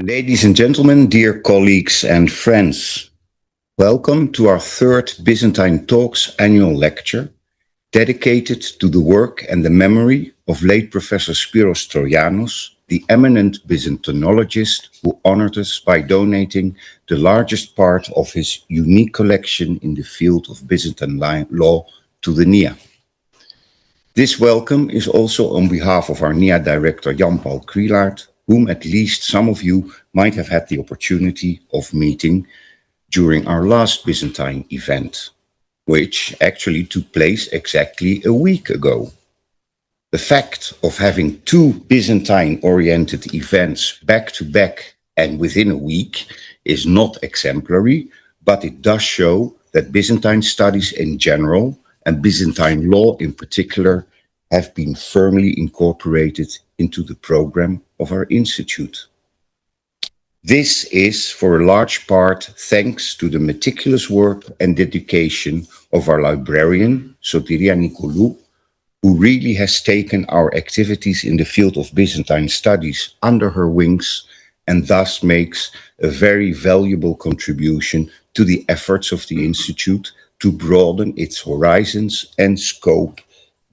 Ladies and gentlemen, dear colleagues and friends, welcome to our third Byzantine Talks annual lecture, dedicated to the work and the memory of late Professor Spyros Troianos, the eminent Byzantinologist who honored us by donating the largest part of his unique collection in the field of Byzantine law to the NIA. This welcome is also on behalf of our NIA director Jan-Paul Krielaert, whom at least some of you might have had the opportunity of meeting during our last Byzantine event, which actually took place exactly a week ago. The fact of having two Byzantine-oriented events back-to-back and within a week is not exemplary, but it does show that Byzantine studies in general and Byzantine law in particular have been firmly incorporated into the program of our institute. This is, for a large part, thanks to the meticulous work and dedication of our librarian, Sotiria Nicolaou, who really has taken our activities in the field of Byzantine studies under her wings and thus makes a very valuable contribution to the efforts of the Institute to broaden its horizons and scope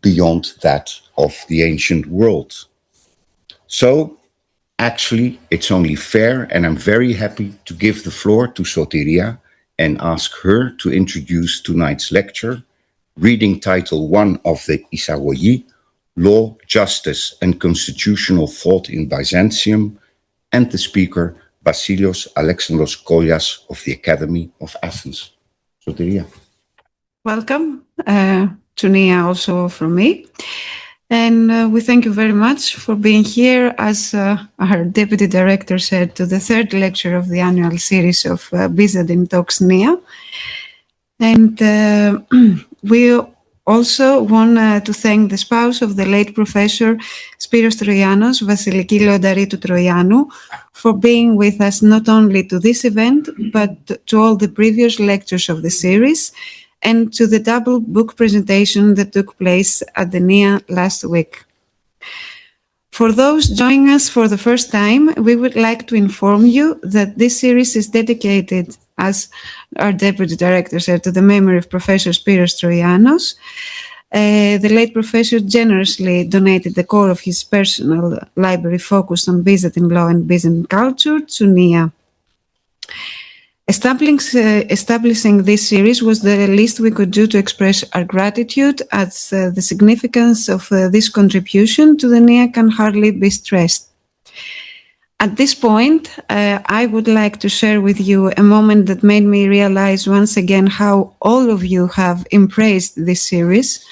beyond that of the ancient world. So, actually, it's only fair, and I'm very happy to give the floor to Sotiria and ask her to introduce tonight's lecture, reading title 1 of the Eisagoge, Law, Justice and Constitutional Thought in Byzantium, and the speaker, Vasileios Alexandros Kollias of the Academy of Athens. Sotiria. Welcome to NIA also from me. And we thank you very much for being here, as our Deputy Director said, to the third lecture of the annual series of Byzantine Talks NIA. And we also want to thank the spouse of the late Professor Spyros Troianos, Vasileios Troianou, for being with us not only to this event, but to all the previous lectures of the series, and to the double book presentation that took place at the NIA last week. For those joining us for the first time, we would like to inform you that this series is dedicated, as our Deputy Director said, to the memory of Professor Spyros Troianos. The late professor generously donated the core of his personal library focused on Byzantine law and Byzantine culture to NIA. Establishing this series was the least we could do to express our gratitude, as the significance of this contribution to the NIA can hardly be stressed. At this point, I would like to share with you a moment that made me realize once again how all of you have embraced this series.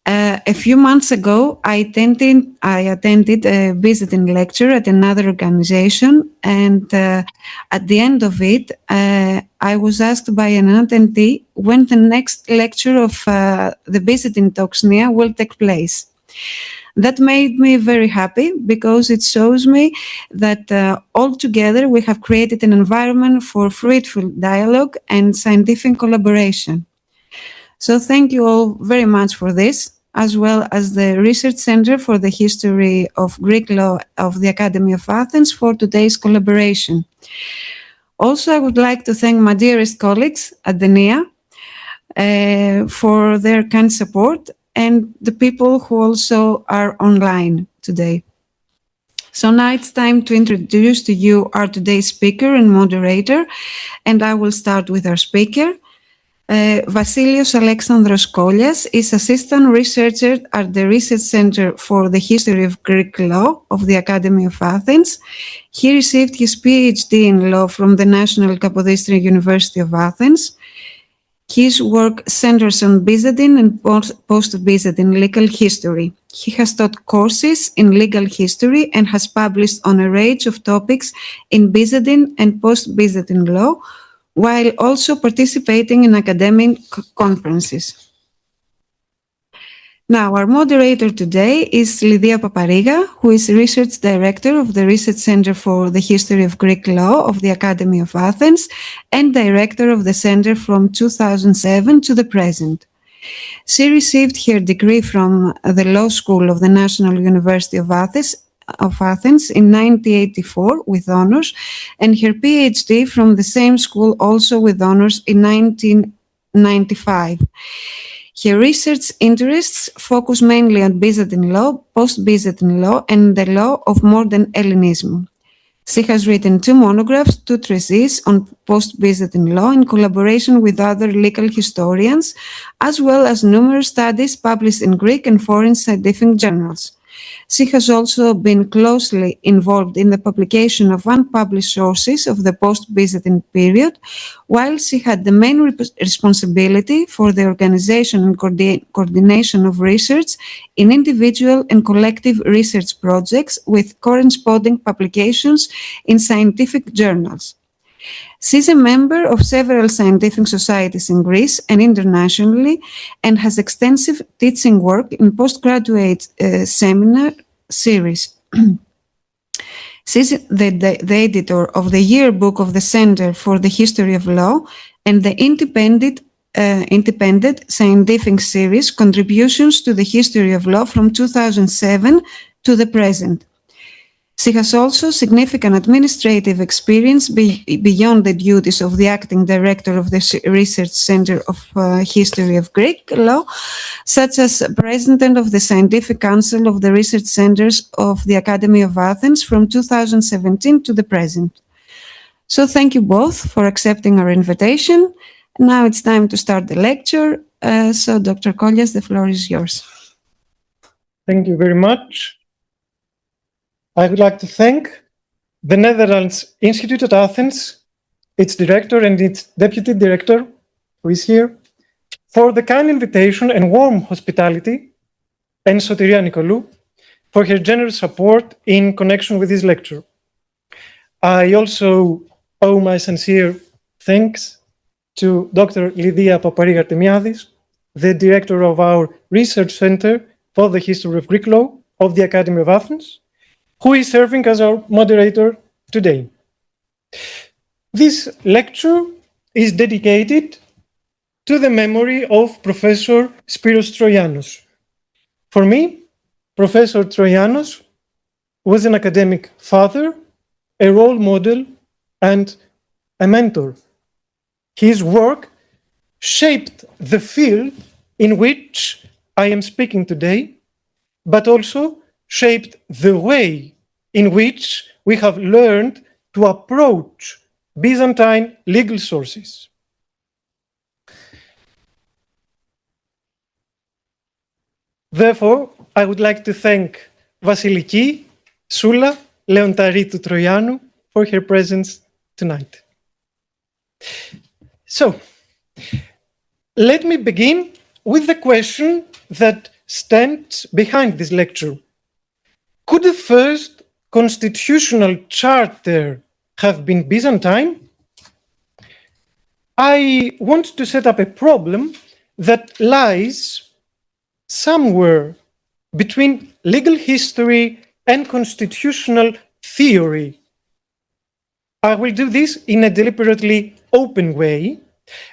A few months ago, I attended a Byzantine lecture at another organization, and at the end of it, I was asked by an attendee when the next lecture of the Byzantine Talks NIA will take place. That made me very happy because it shows me that all together we have created an environment for fruitful dialogue and scientific collaboration. So thank you all very much for this, as well as the Research Center for the History of Greek Law of the Academy of Athens for today's collaboration. Also, I would like to thank my dearest colleagues at the NIA for their kind support, and the people who also are online today. So now it's time to introduce to you our today's speaker and moderator, and I will start with our speaker. Vasileios Alexandros Kollias is assistant researcher at the Research Center for the History of Greek Law of the Academy of Athens. He received his PhD in law from the National Kapodistrian University of Athens. His work centers on Byzantine and post-Byzantine legal history. He has taught courses in legal history and has published on a range of topics in Byzantine and post-Byzantine law, while also participating in academic conferences. Now, our moderator today is Lydia Paparriga, who is Research Director of the Research Center for the History of Greek Law of the Academy of Athens and Director of the Center from 2007 to the present. She received her degree from the Law School of the National University of Athens of Athens in 1984 with honors, and her PhD from the same school also with honors in 1995. Her research interests focus mainly on Byzantine law, post-Byzantine law, and the law of modern Hellenism. She has written 2 monographs, 2 treatises on post-Byzantine law in collaboration with other legal historians, as well as numerous studies published in Greek and foreign scientific journals. She has also been closely involved in the publication of unpublished sources of the post-Byzantine period, while she had the main responsibility for the organization and coordination of research in individual and collective research projects with corresponding publications in scientific journals. She is a member of several scientific societies in Greece and internationally, and has extensive teaching work in postgraduate seminar series. She is the editor of the yearbook of the Center for the History of Law and the independent scientific series Contributions to the History of Law from 2007 to the present. She has also significant administrative experience beyond the duties of the acting director of the Research Center of History of Greek Law, such as president of the Scientific Council of the Research Centers of the Academy of Athens from 2017 to the present. So thank you both for accepting our invitation. Now it's time to start the lecture. So Dr. Kollias, the floor is yours. Thank you very much. I would like to thank the Netherlands Institute at Athens, its director and its deputy director, who is here, for the kind invitation and warm hospitality, and Sotiria Nikolou for her generous support in connection with this lecture. I also owe my sincere thanks to Dr. Lydia Paparriga-Artemiades, the director of our Research Center for the History of Greek Law of the Academy of Athens, who is serving as our moderator today. This lecture is dedicated to the memory of Professor Spyros Troianos. For me, Professor Troianos was an academic father, a role model, and a mentor. His work shaped the field in which I am speaking today, but also shaped the way in which we have learned to approach Byzantine legal sources. Therefore, I would like to thank Vasiliki Soula Leontaritou Troianou for her presence tonight. So, let me begin with the question that stands behind this lecture. Could the first constitutional charter have been Byzantine? I want to set up a problem that lies somewhere between legal history and constitutional theory. I will do this in a deliberately open way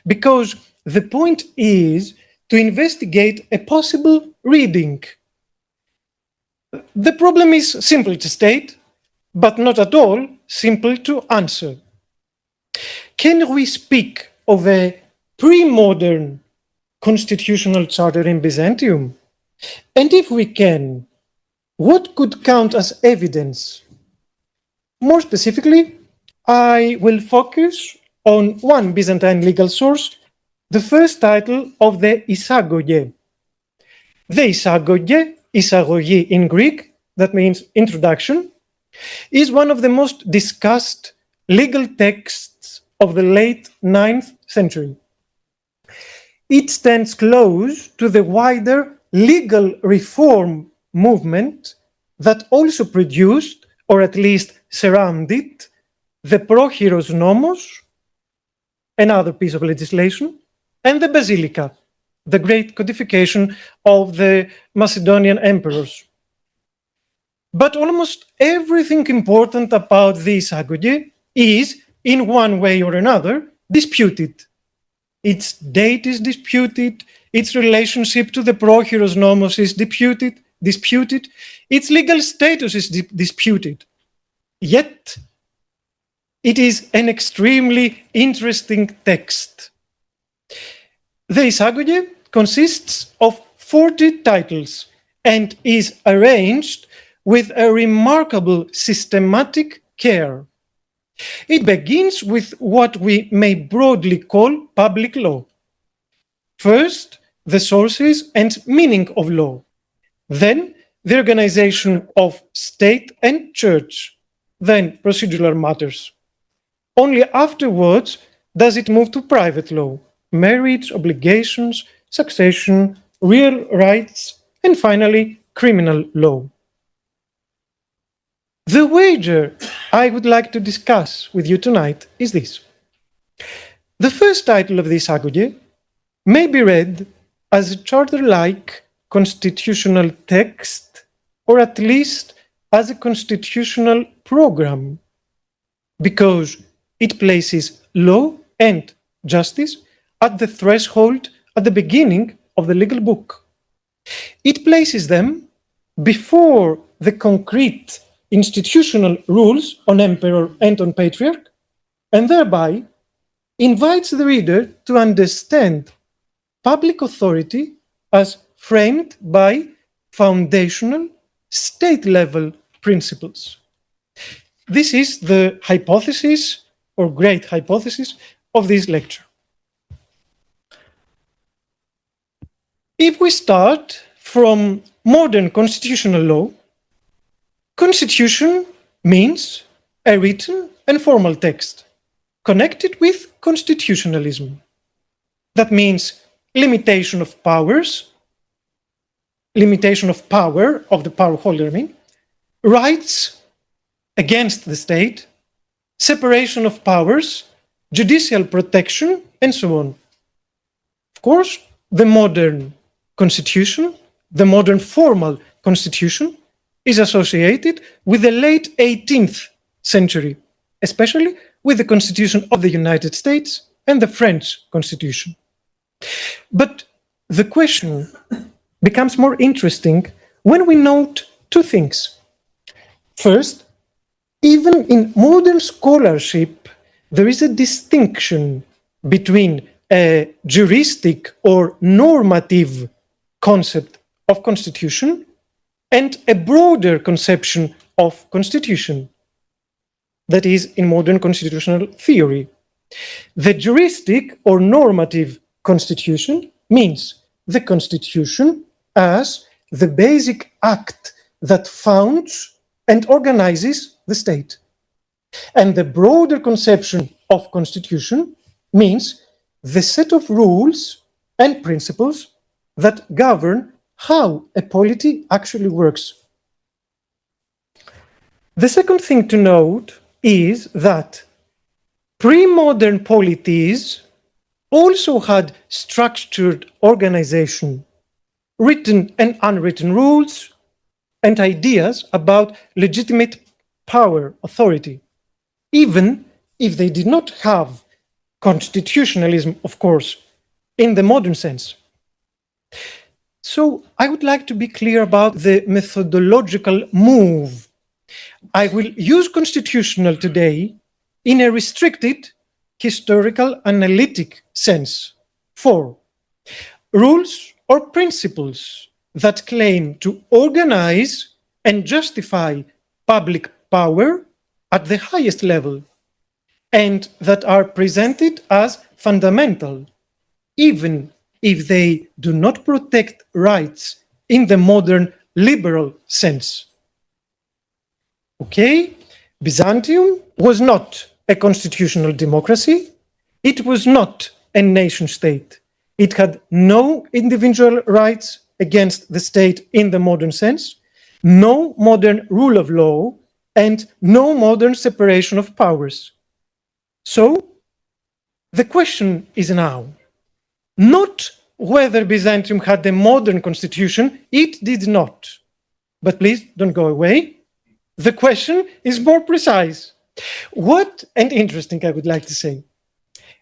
because the point is to investigate a possible reading. The problem is simple to state, but not at all simple to answer. Can we speak of a pre-modern constitutional charter in Byzantium? And if we can, what could count as evidence? More specifically, I will focus on one Byzantine legal source, the first title of the Eisagoge. The Eisagoge, Eisagoge in Greek, that means introduction, is one of the most discussed legal texts of the late 9th century. It stands close to the wider legal reform movement that also produced, or at least surrounded, the Prochiros Nomos, another piece of legislation, and the Basilica, the great codification of the Macedonian emperors. But almost everything important about the Eisagoge is, in one way or another, disputed. Its date is disputed, its relationship to the Prochiros Nomos is disputed, Its legal status is disputed. Yet, it is an extremely interesting text. The Eisagoge consists of 40 titles and is arranged with a remarkable systematic care. It begins with what we may broadly call public law. First, the sources and meaning of law. Then, the organization of state and church. Then, procedural matters. Only afterwards does it move to private law, marriage, obligations, succession, real rights, and finally, criminal law. The wager I would like to discuss with you tonight is this. The first title of the Eisagoge may be read as a charter-like constitutional text, or at least as a constitutional program, because it places law and justice at the threshold at the beginning of the legal book. It places them before the concrete institutional rules on emperor and on patriarch, and thereby invites the reader to understand public authority as framed by foundational state-level principles. This is the hypothesis, or great hypothesis, of this lecture. If we start from modern constitutional law, constitution means a written and formal text connected with constitutionalism. That means limitation of powers, limitation of power of the power holder, rights against the state, separation of powers, judicial protection, and so on. Of course, the modern constitution, the modern formal constitution, is associated with the late 18th century, especially with the Constitution of the United States and the French Constitution. But the question becomes more interesting when we note two things. First, even in modern scholarship, there is a distinction between a juristic or normative concept of constitution and a broader conception of constitution, that is, in modern constitutional theory. The juristic or normative constitution means the constitution as the basic act that founds and organizes the state. And the broader conception of constitution means the set of rules and principles that govern how a polity actually works. The second thing to note is that pre-modern polities also had structured organization, written and unwritten rules, and ideas about legitimate power, authority, even if they did not have constitutionalism, of course, in the modern sense. So I would like to be clear about the methodological move. I will use constitutional today in a restricted historical analytic sense for rules or principles that claim to organize and justify public power at the highest level and that are presented as fundamental, even if they do not protect rights in the modern liberal sense. Okay, Byzantium was not a constitutional democracy. It was not a nation state. It had no individual rights against the state in the modern sense, no modern rule of law, and no modern separation of powers. So, the question is now, not whether Byzantium had a modern constitution, it did not. But please don't go away. The question is more precise. What, and interesting I would like to say,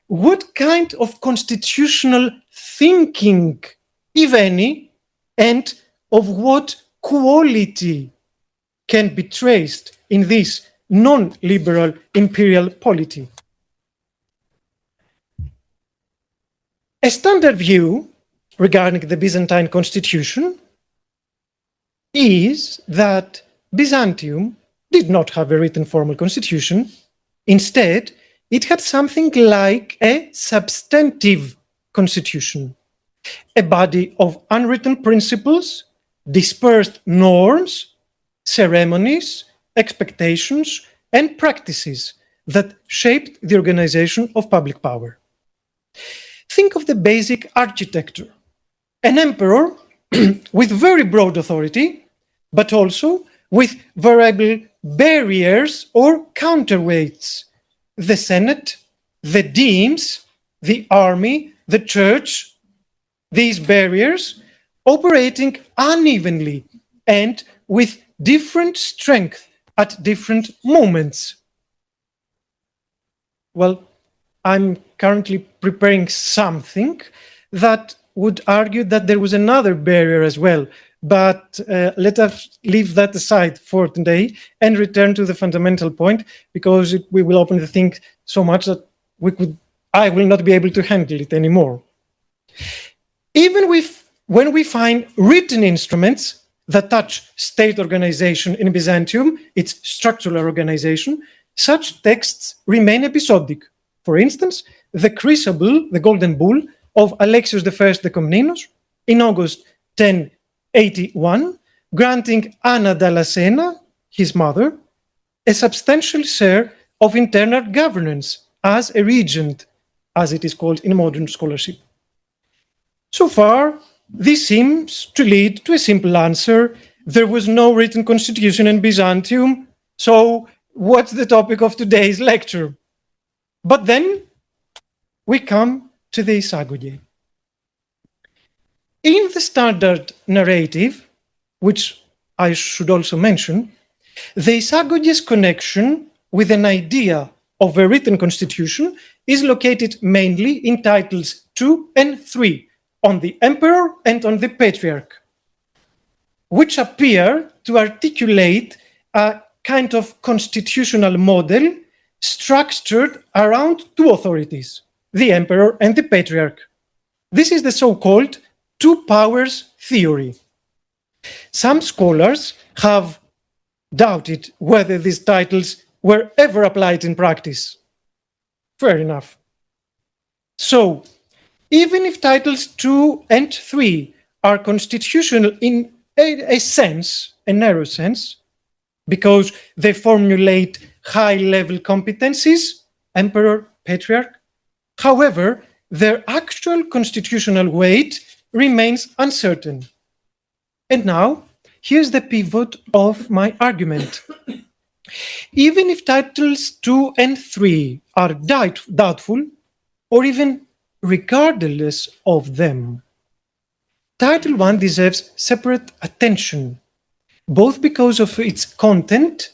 what kind of constitutional thinking, if any, and of what quality can be traced in this non-liberal imperial polity. A standard view regarding the Byzantine constitution is that Byzantium did not have a written formal constitution. Instead, it had something like a substantive constitution, a body of unwritten principles, dispersed norms, ceremonies, expectations, and practices that shaped the organization of public power. Think of the basic architecture. An emperor with very broad authority, but also with variable barriers or counterweights. The Senate, the demes, the army, the church, these barriers operating unevenly and with different strength at different moments. Well, I'm currently preparing something that would argue that there was another barrier as well, but let us leave that aside for today and return to the fundamental point, because we will open the thing so much that I will not be able to handle it anymore. Even when we find written instruments that touch state organization in Byzantium, its structural organization, such texts remain episodic. For instance, the crucible, the golden bull of Alexios I the Komnenos in August 1081, granting Anna Dalasena, his mother, a substantial share of internal governance as a regent, as it is called in modern scholarship. So far, this seems to lead to a simple answer. There was no written constitution in Byzantium, so what's the topic of today's lecture? But then we come to the Eisagoge. In the standard narrative, which I should also mention, the Eisagoge's connection with an idea of a written constitution is located mainly in titles 2 and 3, on the emperor and on the patriarch, which appear to articulate a kind of constitutional model structured around two authorities, the emperor and the patriarch. This is the so-called two powers theory. Some scholars have doubted whether these titles were ever applied in practice. Fair enough. So, even if titles 2 and 3 are constitutional in a sense, a narrow sense, because they formulate high-level competencies, emperor, patriarch, however, their actual constitutional weight remains uncertain. And now, here's the pivot of my argument. Even if titles 2 and 3 are doubtful, or even regardless of them, Title 1 deserves separate attention, both because of its content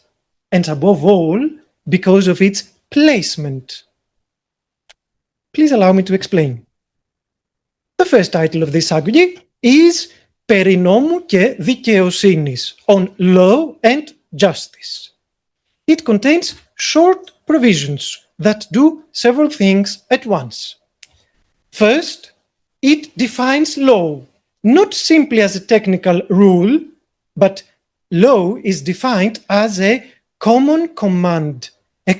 and above all, because of its placement. Please allow me to explain. The first title of this Eisagoge is Περί νόμου και δικαιοσύνης, on law and justice. It contains short provisions that do several things at once. First, it defines law, not simply as a technical rule, but law is defined as a common command, a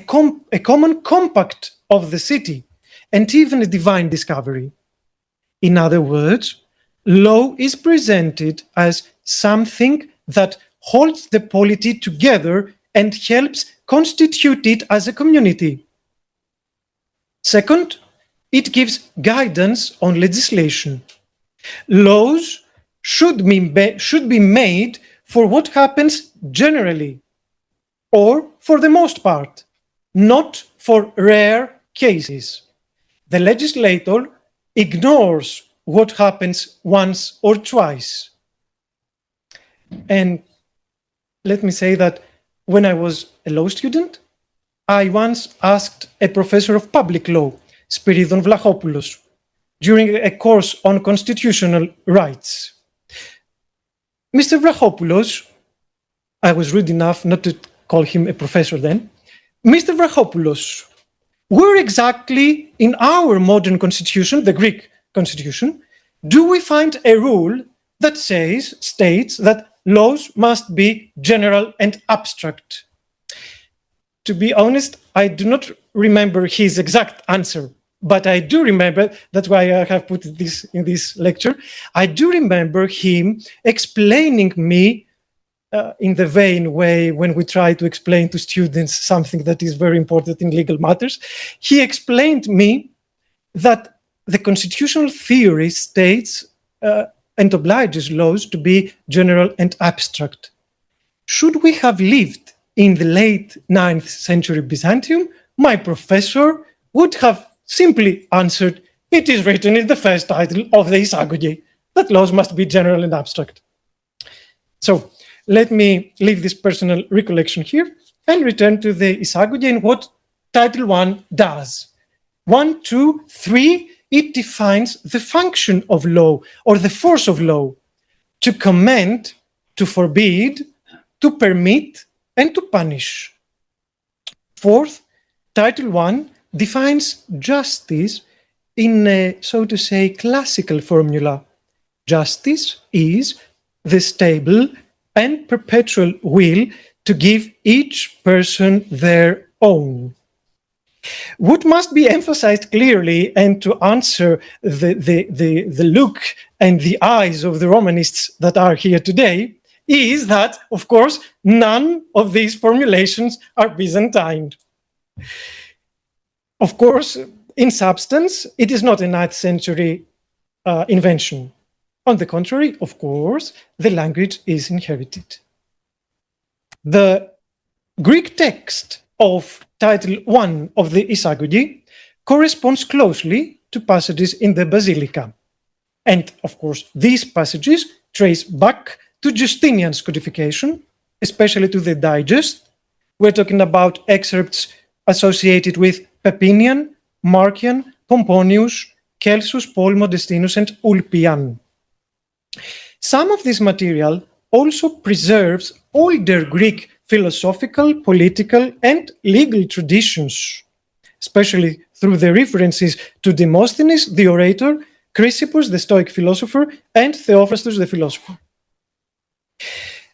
common compact of the city, and even a divine discovery. In other words, law is presented as something that holds the polity together and helps constitute it as a community. Second, it gives guidance on legislation. Laws should be made for what happens generally, or for the most part, not for rare cases. The legislator ignores what happens once or twice. And let me say that when I was a law student, I once asked a professor of public law, Spyridon Vlachopoulos, during a course on constitutional rights. Mr. Vlachopoulos, I was rude enough not to call him a professor then. Mr. Vrachopoulos, where exactly in our modern constitution, the Greek constitution, do we find a rule that states that laws must be general and abstract? To be honest, I do not remember his exact answer, but I do remember, that's why I have put this in this lecture, I do remember him explaining me in the vain way when we try to explain to students something that is very important in legal matters. He explained me that the constitutional theory states and obliges laws to be general and abstract. Should we have lived in the late 9th century Byzantium, my professor would have simply answered, it is written in the first title of the Eisagoge that laws must be general and abstract. So let me leave this personal recollection here and return to the Eisagoge and what Title I does. 1, 2, 3, it defines the function of law or the force of law to commend, to forbid, to permit, and to punish. Fourth, Title I defines justice in a, so to say, classical formula. Justice is the stable and perpetual will to give each person their own. What must be emphasized clearly, and to answer the look and the eyes of the Romanists that are here today, is that, of course, none of these formulations are Byzantine. Of course, in substance, it is not a 9th century invention. On the contrary, of course, the language is inherited. The Greek text of Title I of the Eisagoge corresponds closely to passages in the Basilica. And of course, these passages trace back to Justinian's codification, especially to the Digest. We're talking about excerpts associated with Pepinian, Marcian, Pomponius, Celsus, Paul, Modestinus, and Ulpian. Some of this material also preserves older Greek philosophical, political, and legal traditions, especially through the references to Demosthenes, the orator, Chrysippus, the Stoic philosopher, and Theophrastus, the philosopher.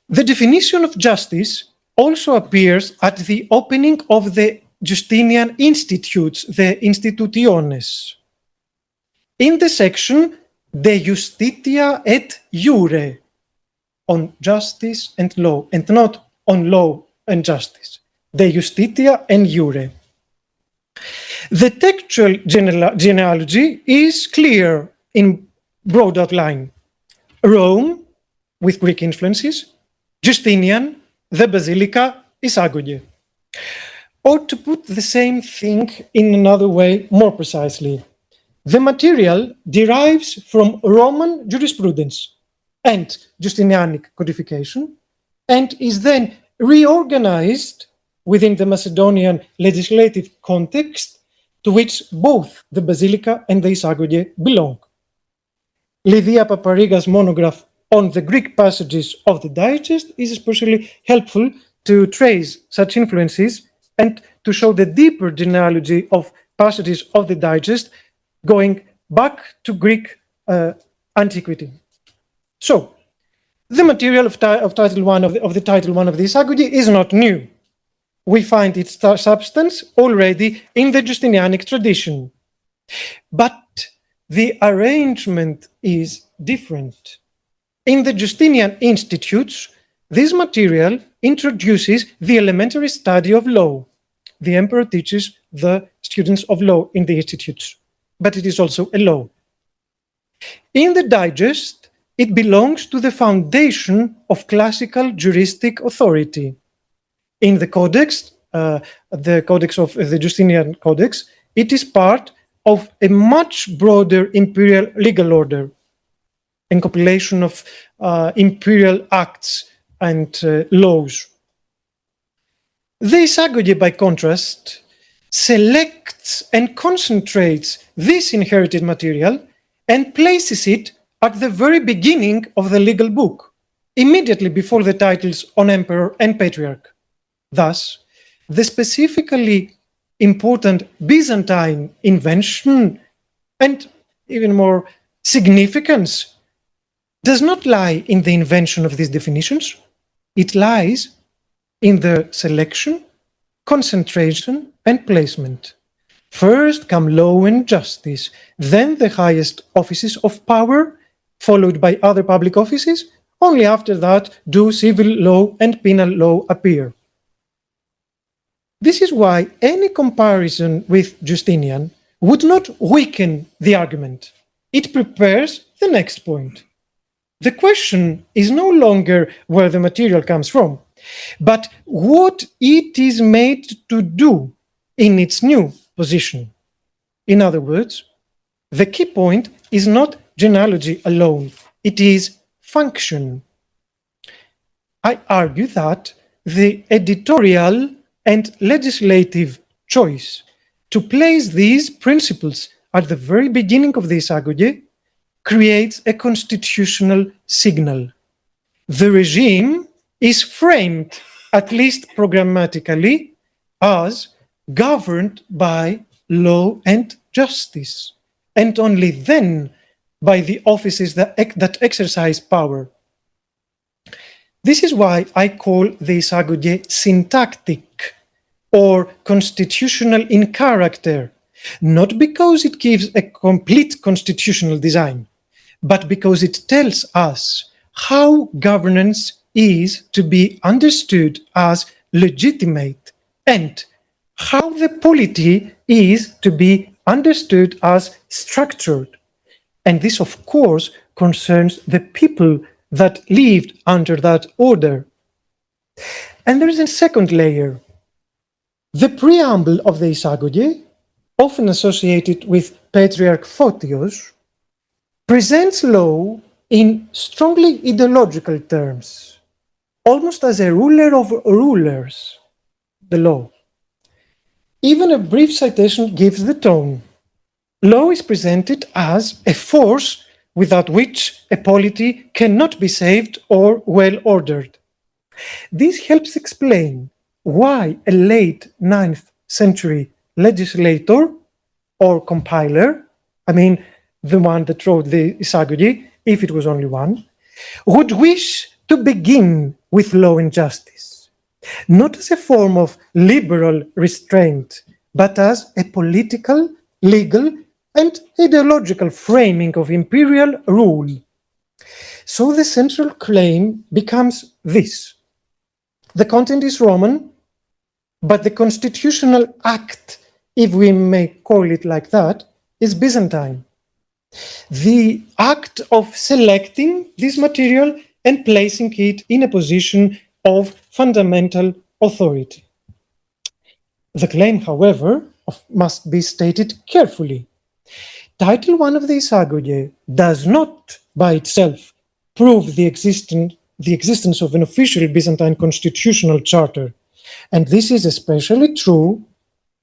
The definition of justice also appears at the opening of the Justinian institutes, the institutiones. In the section De Justitia et Iure, on justice and law, and not on law and justice. De Justitia and Iure. The textual genealogy is clear in broad outline. Rome, with Greek influences, Justinian, the Basilica, Eisagoge. Or to put the same thing in another way, more precisely, the material derives from Roman jurisprudence and Justinianic codification, and is then reorganized within the Macedonian legislative context to which both the Basilica and the Eisagoge belong. Lydia Paparriga's monograph on the Greek passages of the Digest is especially helpful to trace such influences and to show the deeper genealogy of passages of the Digest going back to Greek antiquity. So, the material of Title I of the Title I of the Eisagoge is not new. We find its substance already in the Justinianic tradition. But the arrangement is different. In the Justinian institutes, this material introduces the elementary study of law. The emperor teaches the students of law in the institutes, but it is also a law. In the Digest, it belongs to the foundation of classical juristic authority. In the Codex, the Codex of the Justinian Codex, it is part of a much broader imperial legal order, a compilation of imperial acts and laws. The Eisagoge, by contrast, selects and concentrates this inherited material and places it at the very beginning of the legal book, immediately before the titles on emperor and patriarch. Thus, the specifically important Byzantine invention and even more significance does not lie in the invention of these definitions. It lies in the selection, concentration, and placement. First come law and justice, then the highest offices of power, followed by other public offices. Only after that do civil law and penal law appear. This is why any comparison with Justinian would not weaken the argument. It prepares the next point. The question is no longer where the material comes from, but what it is made to do in its new position. In other words, the key point is not genealogy alone, it is function. I argue that the editorial and legislative choice to place these principles at the very beginning of the Eisagoge creates a constitutional signal. The regime is framed, at least programmatically, as governed by law and justice, and only then by the offices that exercise power. This is why I call the Eisagoge syntactic or constitutional in character, not because it gives a complete constitutional design, but because it tells us how governance is to be understood as legitimate and how the polity is to be understood as structured. And this, of course, concerns the people that lived under that order. And there is a second layer. The preamble of the Eisagoge, often associated with Patriarch Photios, presents law in strongly ideological terms, almost as a ruler of rulers, the law. Even a brief citation gives the tone. Law is presented as a force without which a polity cannot be saved or well ordered. This helps explain why a late 9th century legislator or compiler, I mean the one that wrote the Eisagoge, if it was only one, would wish to begin with law and justice, not as a form of liberal restraint, but as a political, legal, and ideological framing of imperial rule. So the central claim becomes this. The content is Roman, but the constitutional act, if we may call it like that, is Byzantine. The act of selecting this material and placing it in a position of fundamental authority. The claim, however, must be stated carefully. Title I of the Eisagoge does not, by itself, prove the existence of an official Byzantine constitutional charter, and this is especially true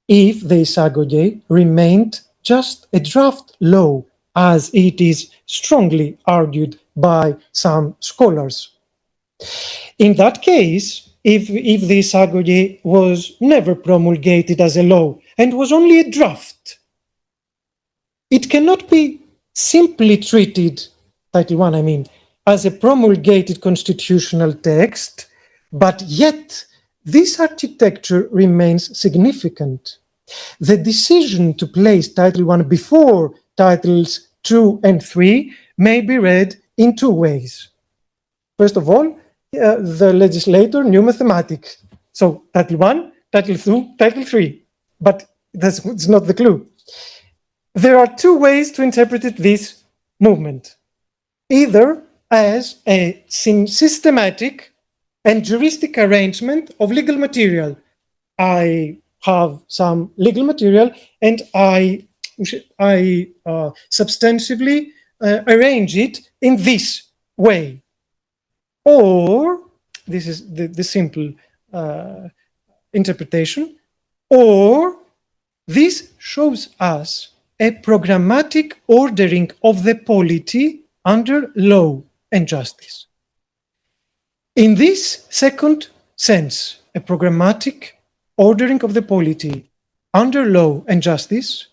if the Eisagoge remained just a draft law, as it is strongly argued by some scholars. In that case, if the Eisagoge was never promulgated as a law and was only a draft, it cannot be simply treated, Title I, I mean, as a promulgated constitutional text, but yet this architecture remains significant. The decision to place Title I before Titles II and III may be read in two ways. First of all, the legislator knew mathematics. So Title I, Title II, Title III. But that's not the clue. There are two ways to interpret this movement. Either as a systematic and juristic arrangement of legal material. I have some legal material and I substantively arrange it in this way. Or, this is the simple interpretation, or this shows us a programmatic ordering of the polity under law and justice. In this second sense, a programmatic ordering of the polity under law and justice,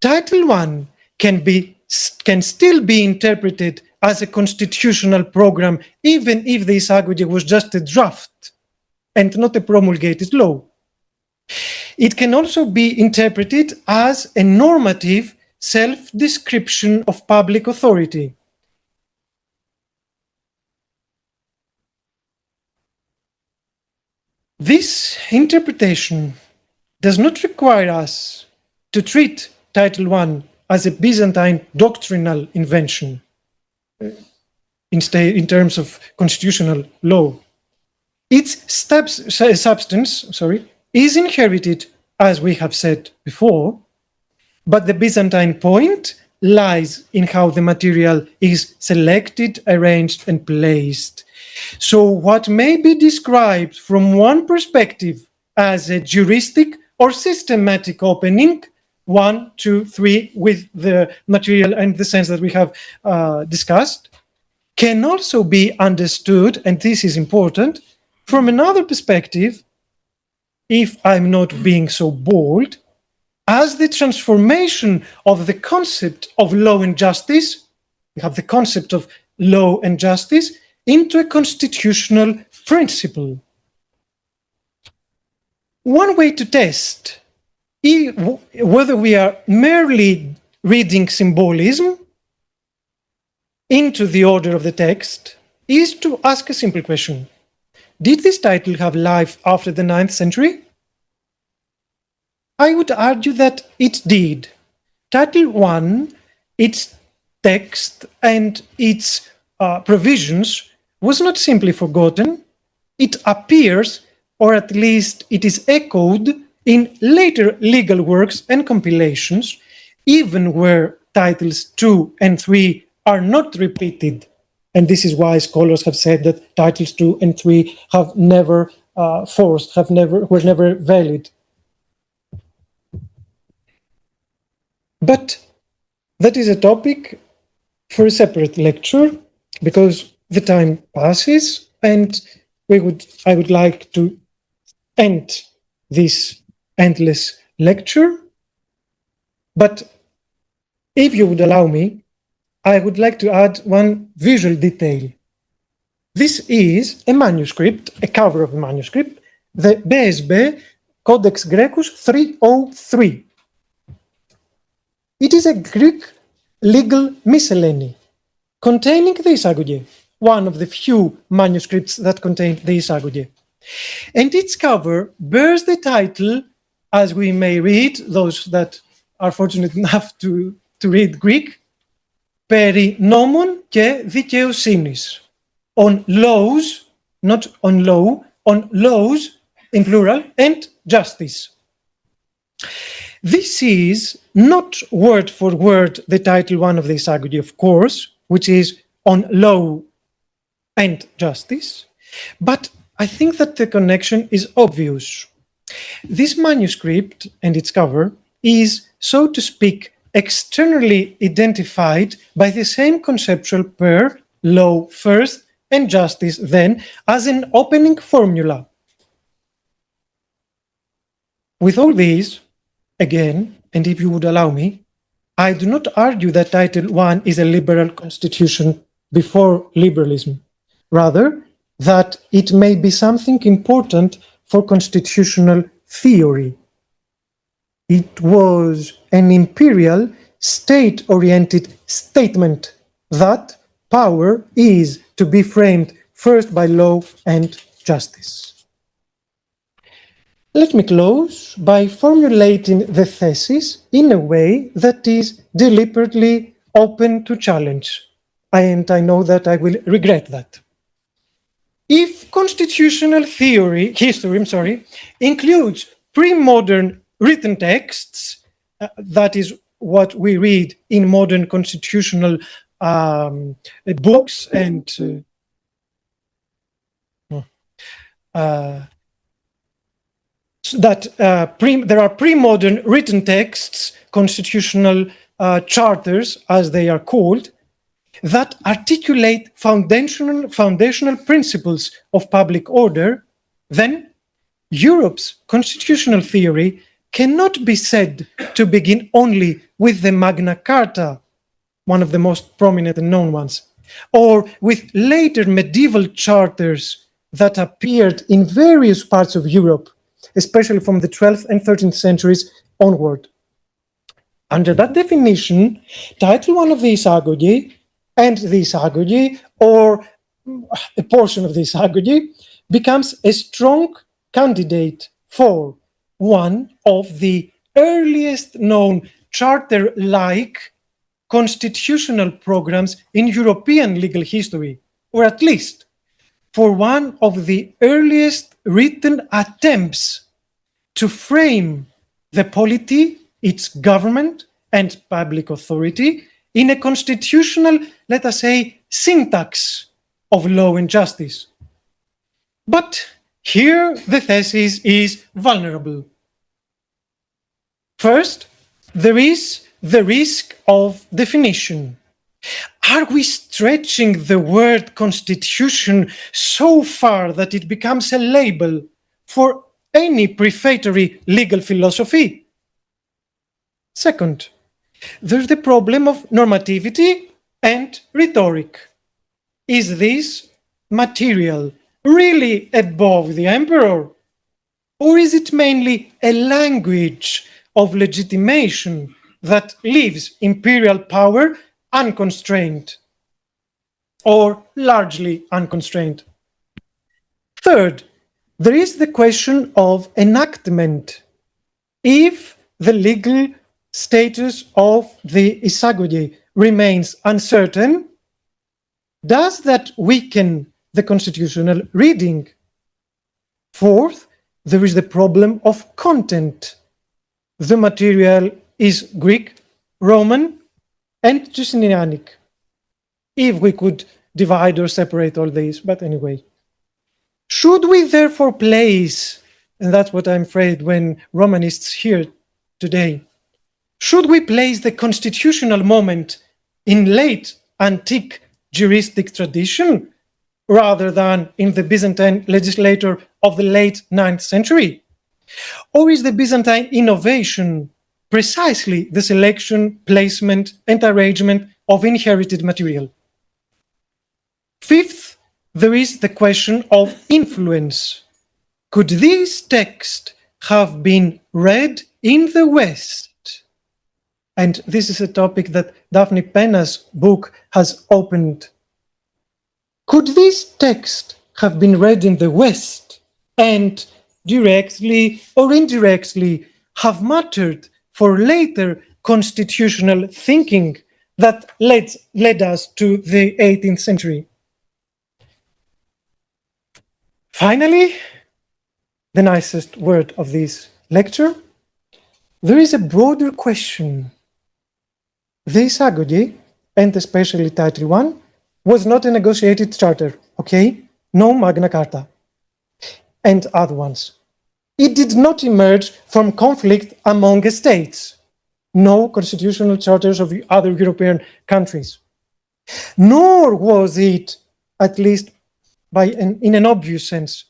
Title I can still be interpreted as a constitutional program, even if the Eisagoge was just a draft and not a promulgated law. It can also be interpreted as a normative self-description of public authority. This interpretation does not require us to treat Title I as a Byzantine doctrinal invention in terms of constitutional law. Its substance is inherited, as we have said before, but the Byzantine point lies in how the material is selected, arranged, and placed. So what may be described from one perspective as a juristic or systematic opening, 1, 2, 3, with the material and the sense that we have discussed, can also be understood, and this is important, from another perspective, if I'm not being so bold, as the transformation of the concept of law and justice, we have the concept of law and justice, into a constitutional principle. One way to test whether we are merely reading symbolism into the order of the text is to ask a simple question. Did this title have life after the 9th century? I would argue that it did. Title I, its text and its provisions was not simply forgotten. It appears, or at least it is echoed, in later legal works and compilations, even where titles 2 and 3 are not repeated. And this is why scholars have said that titles 2 and 3 have never were never valid. But that is a topic for a separate lecture, because the time passes, and I would like to end this endless lecture. But if you would allow me, I would like to add one visual detail. This is a manuscript, a cover of a manuscript, the BSB Codex Graecus 303. It is a Greek legal miscellany containing the Eisagoge, one of the few manuscripts that contain the Eisagoge. And its cover bears the title, as we may read, those that are fortunate enough to read Greek, Περί νόμων και δικαιοσύνης, on laws, not on law, on laws in plural, and justice. This is not word for word the title I of the Eisagoge, of course, which is on law and justice, but I think that the connection is obvious. This manuscript and its cover is, so to speak, externally identified by the same conceptual pair, law first and justice then, as an opening formula. With all these, again, and if you would allow me, I do not argue that Title I is a liberal constitution before liberalism. Rather, that it may be something important for constitutional theory. It was an imperial, state-oriented statement that power is to be framed first by law and justice. Let me close by formulating the thesis in a way that is deliberately open to challenge, and I know that I will regret that. If constitutional history includes pre-modern written texts, that is what we read in modern constitutional books and there are pre-modern written texts, constitutional charters as they are called, that articulate foundational principles of public order, then Europe's constitutional theory cannot be said to begin only with the Magna Carta, one of the most prominent and known ones, or with later medieval charters that appeared in various parts of Europe, especially from the 12th and 13th centuries onward. Under that definition, Title I of the Eisagoge and the Eisagoge, or a portion of the Eisagoge, becomes a strong candidate for one of the earliest known charter-like constitutional programs in European legal history, or at least for one of the earliest written attempts to frame the polity, its government, and public authority in a constitutional, let us say, syntax of law and justice. But here the thesis is vulnerable. First, there is the risk of definition. Are we stretching the word constitution so far that it becomes a label for any prefatory legal philosophy? Second, there's the problem of normativity and rhetoric. Is this material really above the emperor? Or is it mainly a language of legitimation that leaves imperial power unconstrained or largely unconstrained? Third, there is the question of enactment. If the legal status of the Eisagoge remains uncertain, does that weaken the constitutional reading? Fourth, there is the problem of content. The material is Greek, Roman, and Justinianic, if we could divide or separate all these, but anyway. Should we therefore place, and that's what I'm afraid when Romanists hear today, should we place the constitutional moment in late antique juristic tradition rather than in the Byzantine legislator of the late 9th century? Or is the Byzantine innovation precisely the selection, placement, and arrangement of inherited material? Fifth, there is the question of influence. Could this text have been read in the West? And this is a topic that Daphne Penna's book has opened. Could this text have been read in the West and directly or indirectly have mattered for later constitutional thinking that led us to the 18th century? Finally, the nicest word of this lecture, there is a broader question. The Eisagoge, and especially Title I, was not a negotiated charter, okay? No Magna Carta and other ones. It did not emerge from conflict among states. No constitutional charters of other European countries. Nor was it, at least in an obvious sense,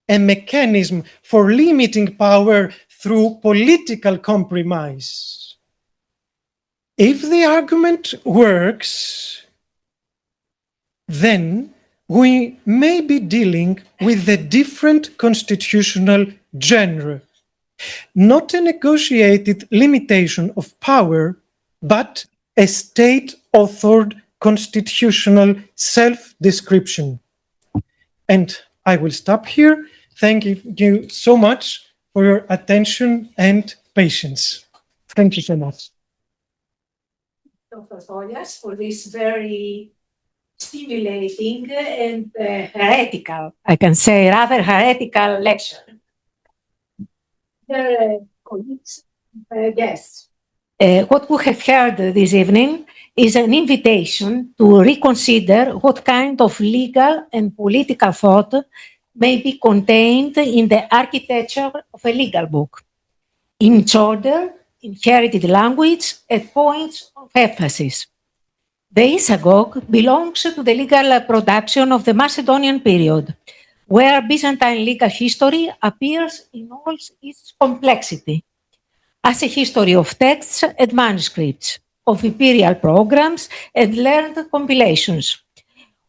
a mechanism for limiting power through political compromise. If the argument works, then we may be dealing with a different constitutional genre, not a negotiated limitation of power, but a state-authored constitutional self-description. And I will stop here. Thank you so much for your attention and patience. Thank you so much. Dr. Kollias, for this very stimulating and heretical, I can say, rather heretical lecture. Dear colleagues, guests, what we have heard this evening is an invitation to reconsider what kind of legal and political thought may be contained in the architecture of a legal book, in its order, inherited language, and points of emphasis. The Eisagoge belongs to the legal production of the Macedonian period, where Byzantine legal history appears in all its complexity, as a history of texts and manuscripts, of imperial programs and learned compilations,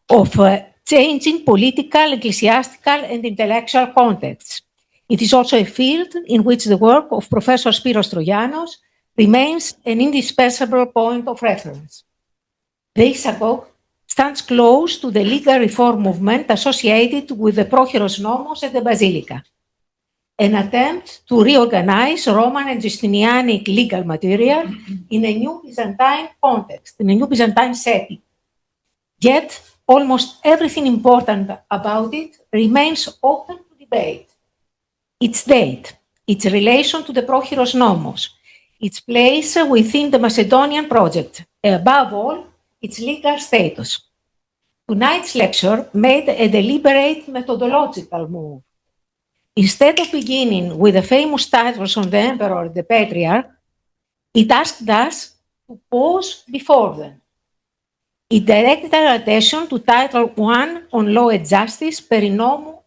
of changing political, ecclesiastical, and intellectual contexts. It is also a field in which the work of Professor Spyros Troianos remains an indispensable point of reference. The Eisagoge stands close to the legal reform movement associated with the Procheiros Nomos and the Basilica, an attempt to reorganize Roman and Justinianic legal material in a new Byzantine context, in a new Byzantine setting. Yet, almost everything important about it remains open to debate. Its date, its relation to the Procheiros Nomos, its place within the Macedonian project, and above all, its legal status. Tonight's lecture made a deliberate methodological move. Instead of beginning with the famous titles on the emperor and the patriarch, it asked us to pause before them. It directed our attention to Title 1 on Law and Justice, Περινόμου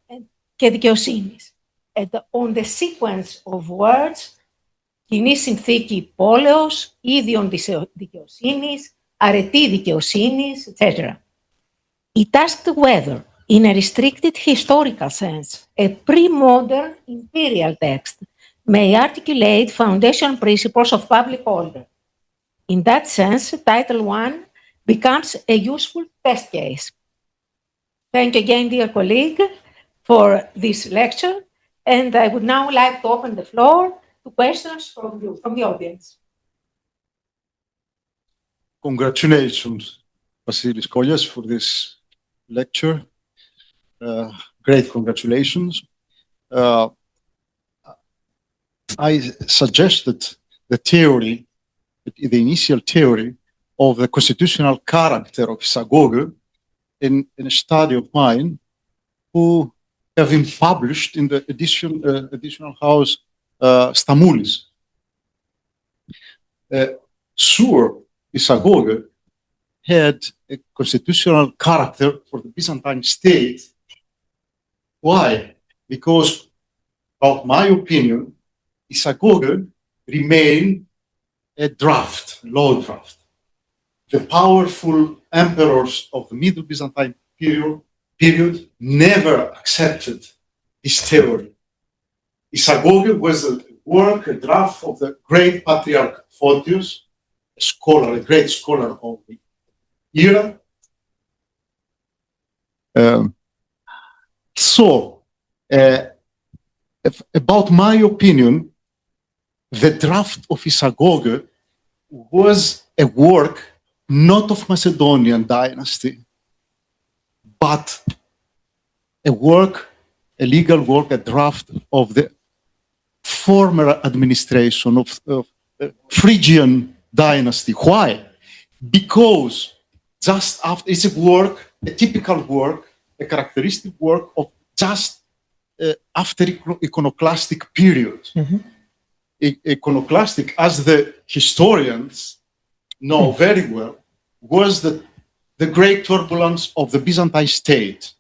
και Δικαιοσύνης, and on the sequence of words κοινή συνθήκη πόλεως, ίδιον δικαιοσύνης, αρετή δικαιοσύνης, etc. It asked whether, in a restricted historical sense, a pre-modern imperial text may articulate foundation principles of public order. In that sense, Title 1 becomes a useful test case. Thank you again, dear colleague, for this lecture, and I would now like to open the floor to questions from you, from the audience. Congratulations, Vasileios Kollias, for this lecture. Great congratulations. I suggested the theory, the initial theory of the constitutional character of Eisagoge in a study of mine who have been published in the editional house Stamoulis. Sure, Eisagoge had a constitutional character for the Byzantine state. Why? Because, of my opinion, Eisagoge remained a draft, law draft. The powerful emperors of the Middle Byzantine period never accepted this theory. Eisagoge was a draft of the great patriarch Photios, a great scholar of the era. About my opinion, the draft of Eisagoge was a work not of Macedonian dynasty, but a legal work, a draft of the former administration of Phrygian dynasty. Why? Because just after, it's a typical work, a characteristic work of just after iconoclastic period. Mm-hmm. Iconoclastic, as the historians know very well, was the great turbulence of the Byzantine state.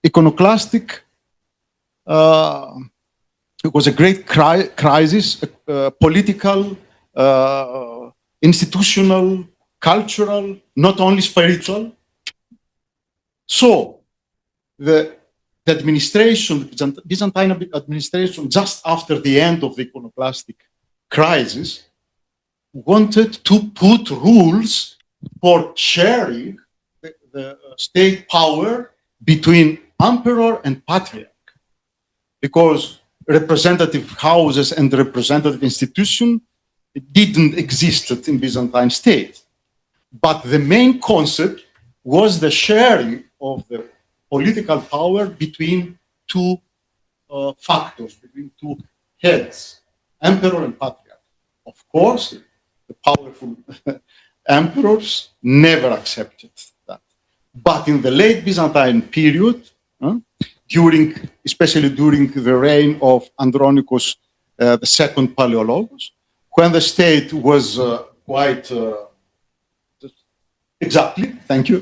Iconoclastic, it was a great crisis, political, institutional, cultural, not only spiritual. So the administration, the Byzantine administration, just after the end of the iconoclastic crisis, wanted to put rules for sharing the state power between emperor and patriarch, because representative houses and representative institution didn't exist in Byzantine state. But the main concept was the sharing of the political power between two factors, between two heads, emperor and patriarch. Of course, the powerful emperors never accepted that. But in the late Byzantine period, especially during the reign of Andronicus the second Paleologos, when the state was quite Exactly, thank you.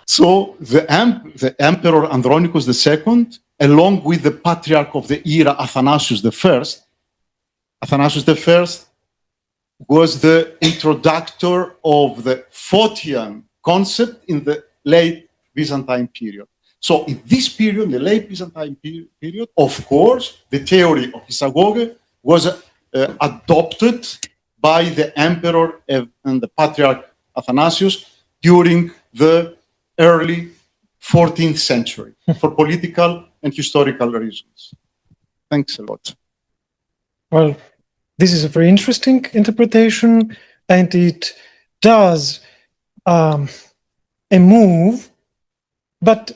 So the Emperor Andronicus II, along with the Patriarch of the era, Athanasius I was the introductor of the Photian concept in the late Byzantine period. So in this period, the late Byzantine period, of course, the theory of Eisagoge was adopted by the Emperor and the Patriarch Athanasius during the early 14th century for political and historical reasons. Thanks a lot. Well, this is a very interesting interpretation, and it does a move. But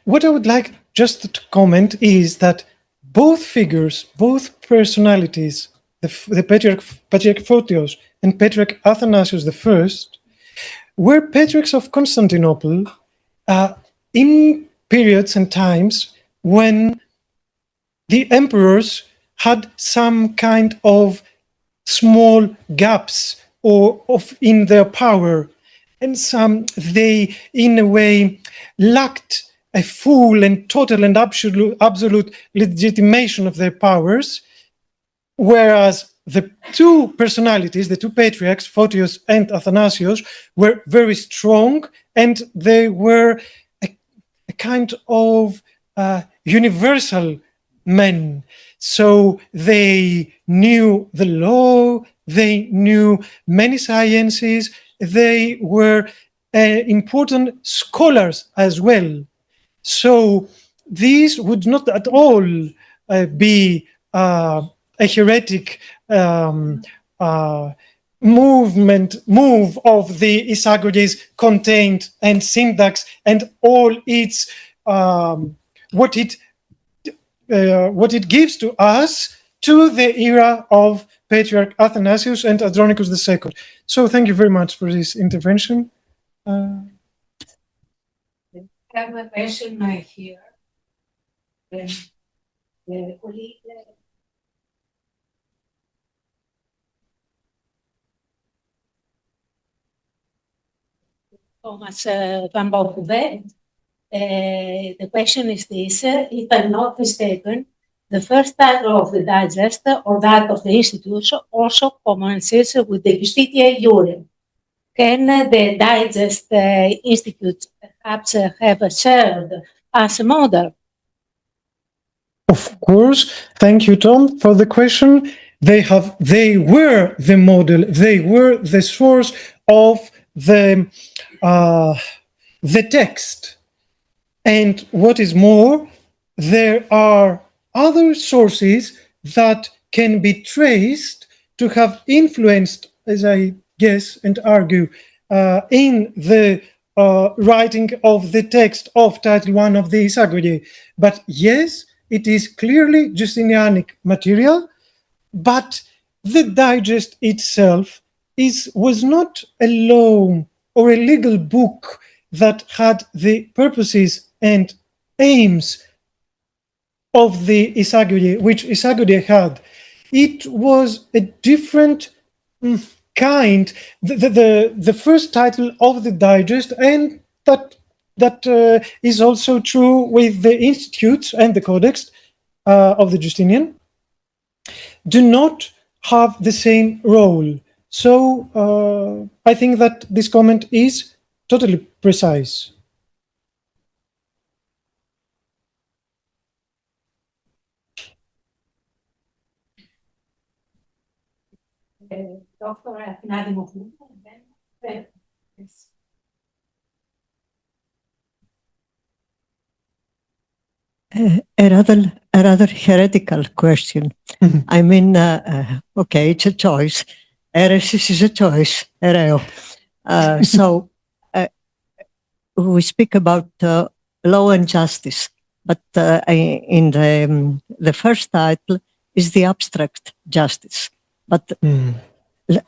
what I would like just to comment is that both figures, both personalities, the Patriarch Photios and Patriarch Athanasius I, were patriarchs of Constantinople in periods and times when the emperors had some kind of small gaps in their power, and they in a way lacked a full and total and absolute legitimation of their powers, whereas the two personalities, the two patriarchs, Photios and Athanasius, were very strong, and they were a kind of universal men. So they knew the law, they knew many sciences, they were important scholars as well. So these would not at all be a heretic move of the Eisagoge's content and syntax and all its what it gives to us to the era of Patriarch Athanasius and Andronicus II. So thank you very much for this intervention. I have a question here. Thomas Van Boven. The question is this: if I'm not mistaken, the first title of the digest or that of the institute also commences with the Justitia Iure. Can the digest institute perhaps have served as a model? Of course. Thank you, Tom, for the question. They were the model. They were the source of the text. And what is more, there are other sources that can be traced to have influenced, as I guess and argue, in the writing of the text of Title I of the Eisagoge. But yes, it is clearly Justinianic material, but the digest itself was not a law or a legal book that had the purposes and aims of the Eisagoge, which Eisagoge had. It was a different kind. The first title of the digest, and that is also true with the institutes and the codex of the Justinian, do not have the same role. So I think that this comment is totally precise. Dr. Athanasimov. Yes. A rather heretical question. I mean, okay, it's a choice. Heresis is a choice. Hereo. So we speak about law and justice, but in the first title is the abstract justice. But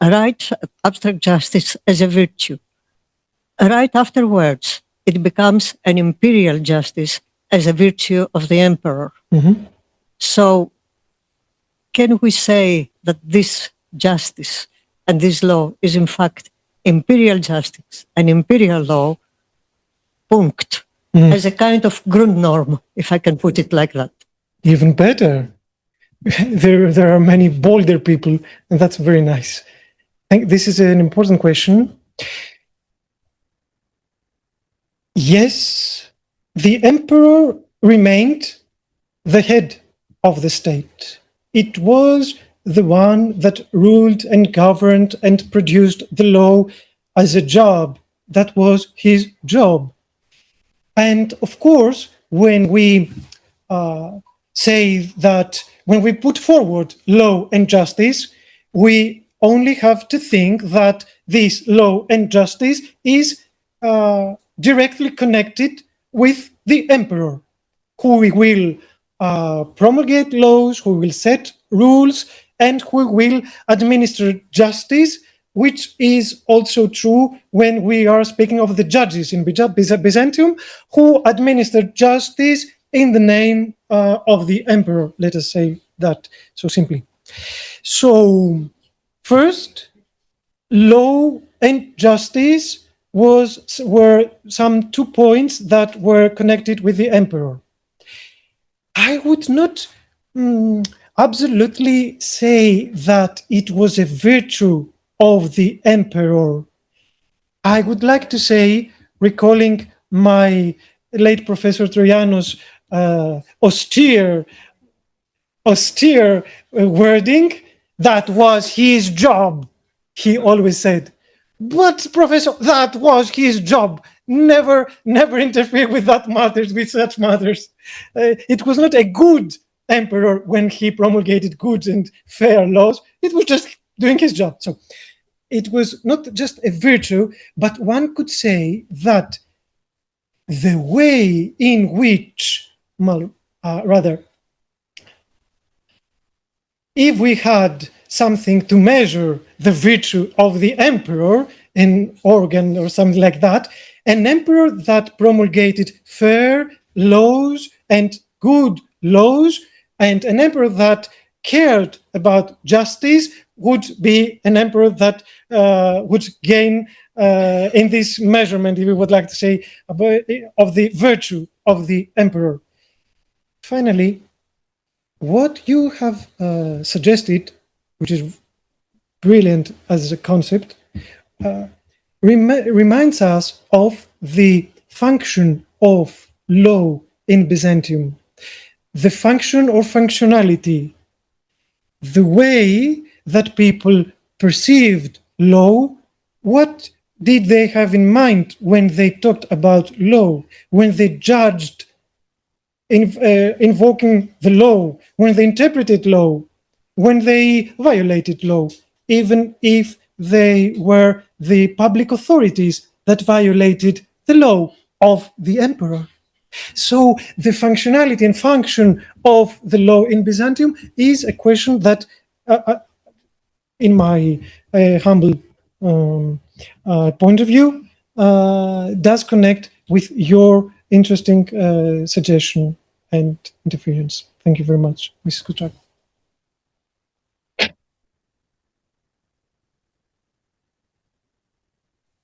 right, abstract justice as a virtue. Right afterwards, it becomes an imperial justice as a virtue of the emperor. Mm-hmm. So can we say that this justice and this law is in fact imperial justice and imperial law, punct, as a kind of Grundnorm, if I can put it like that. Even better. There are many bolder people, and that's very nice. I think this is an important question. Yes, the emperor remained the head of the state. It was the one that ruled and governed and produced the law as a job. That was his job. And of course, when we say that when we put forward law and justice, we only have to think that this law and justice is directly connected with the emperor, who will promulgate laws, who will set rules, and who will administer justice, which is also true when we are speaking of the judges in Byzantium, who administer justice in the name of the emperor. Let us say that so simply. So, first, law and justice were some 2 points that were connected with the emperor. I would not absolutely say that it was a virtue of the emperor. I would like to say, recalling my late Professor Troianos' austere wording, that was his job, he always said. But Professor, that was his job. Never interfere with that matters, with such matters. It was not a good emperor when he promulgated good and fair laws. It was just doing his job. So it was not just a virtue, but one could say that the way in which, if we had something to measure the virtue of the emperor, an organ or something like that, an emperor that promulgated fair laws and good laws, and an emperor that cared about justice would be an emperor that would gain in this measurement, if we would like to say, of the virtue of the emperor. Finally, what you have suggested, which is brilliant as a concept, reminds us of the function of law in Byzantium, the function or functionality, the way that people perceived law. What did they have in mind when they talked about law, when they judged invoking the law, when they interpreted law, when they violated law, even if they were the public authorities that violated the law of the emperor? So the functionality and function of the law in Byzantium is a question that, in my humble point of view, does connect with your interesting suggestion and interference. Thank you very much, Mrs. Kutrak.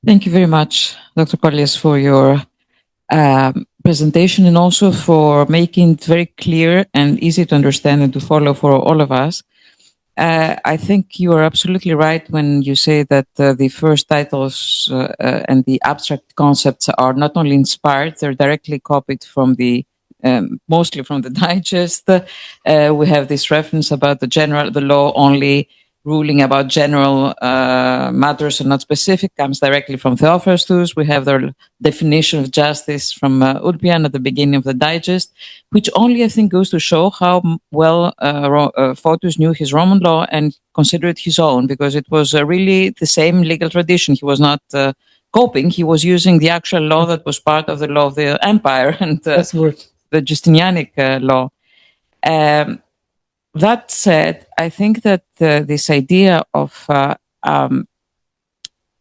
Thank you very much, Dr. Kollias, for your presentation and also for making it very clear and easy to understand and to follow for all of us. I think you are absolutely right when you say that the first titles and the abstract concepts are not only inspired, they're directly copied from the mostly from the digest. We have this reference about the law only ruling about general matters and not specific, comes directly from Theophrastus. We have their definition of justice from Ulpian at the beginning of the digest, which only, I think, goes to show how well Photius knew his Roman law and considered it his own, because it was really the same legal tradition. He was not copying, he was using the actual law that was part of the law of the empire and the Justinianic law. That said, I think that this idea of